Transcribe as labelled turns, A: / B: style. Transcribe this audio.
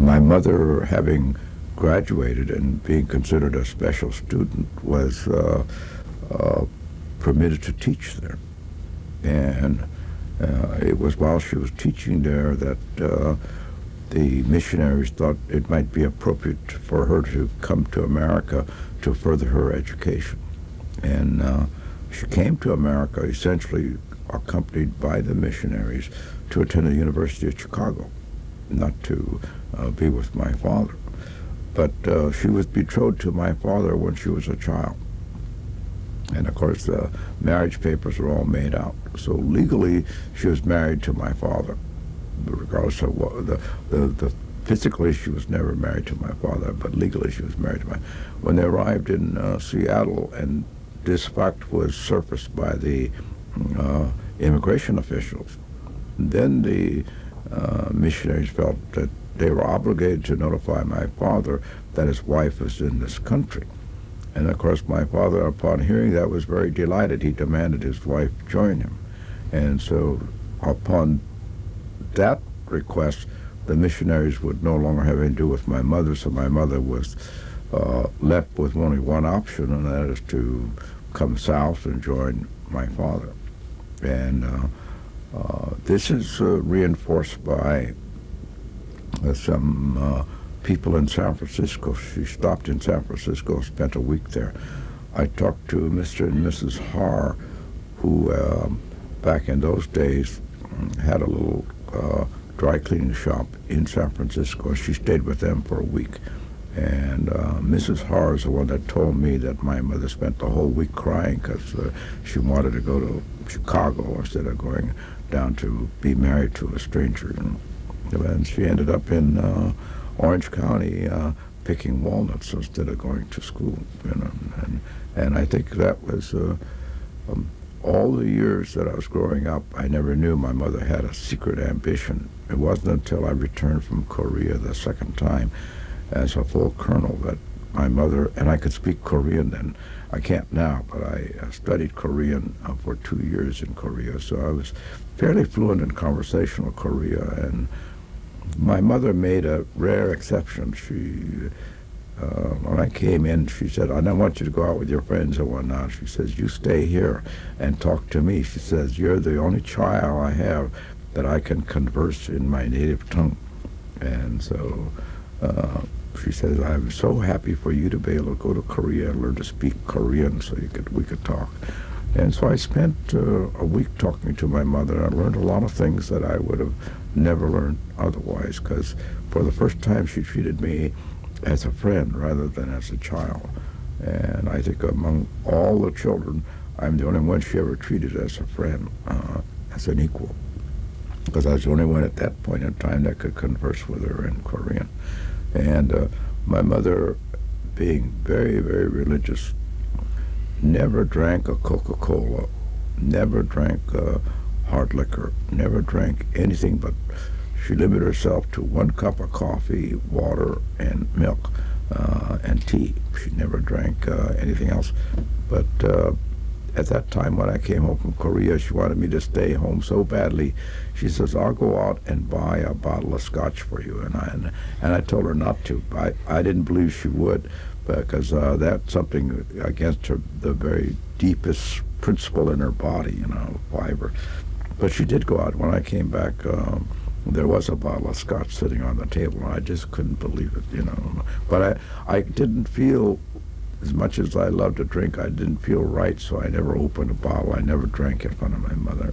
A: My mother, having graduated and being considered a special student, was permitted to teach there. And it was while she was teaching there that the missionaries thought it might be appropriate for her to come to America to further her education. And she came to America essentially accompanied by the missionaries to attend the University of Chicago, not to be with my father. But she was betrothed to my father when she was a child. And of course, the marriage papers were all made out. So legally, she was married to my father, regardless of what physically she was never married to my father, but legally she was married to my. When they arrived in Seattle, and this fact was surfaced by the immigration officials, then the missionaries felt that they were obligated to notify my father that his wife was in this country. And of course, my father, upon hearing that, was very delighted. He demanded his wife join him. And so upon that request, the missionaries would no longer have anything to do with my mother, so my mother was left with only one option, and that is to come south and join my father. And this is reinforced by some people in San Francisco. She stopped in San Francisco, spent a week there. I talked to Mr. and Mrs. Har, who back in those days had a little dry cleaning shop in San Francisco. She stayed with them for a week. And Mrs. Har is the one that told me that my mother spent the whole week crying because she wanted to go to Chicago instead of going down to be married to a stranger. And she ended up in Orange County picking walnuts instead of going to school. And I think that was all the years that I was growing up, I never knew my mother had a secret ambition. It wasn't until I returned from Korea the second time as a full colonel that my mother, and I could speak Korean then. I can't now, but I studied Korean for 2 years in Korea, so I was fairly fluent in conversational Korea. And my mother made a rare exception. She, when I came in, she said, "I don't want you to go out with your friends and whatnot." She says, "You stay here and talk to me." She says, "You're the only child I have that I can converse in my native tongue." And so she says, "I'm so happy for you to be able to go to Korea and learn to speak Korean so we could talk." And so I spent a week talking to my mother. I learned a lot of things that I would have never learned otherwise, because for the first time she treated me as a friend rather than as a child. And I think among all the children, I'm the only one she ever treated as a friend, as an equal, because I was the only one at that point in time that could converse with her in Korean. And my mother, being very, very religious, never drank a Coca-Cola, never drank hard liquor, never drank anything but she limited herself to 1 cup of coffee, water, and milk, and tea. She never drank anything else. But at that time when I came home from Korea, she wanted me to stay home so badly. She says, "I'll go out and buy a bottle of scotch for you." And I told her not to. I didn't believe she would, because that's something against her, the very deepest principle in her body, fiber. But she did go out. When I came back, there was a bottle of scotch sitting on the table, and I just couldn't believe it, But I didn't feel, as much as I loved to drink, I didn't feel right, so I never opened a bottle. I never drank in front of my mother.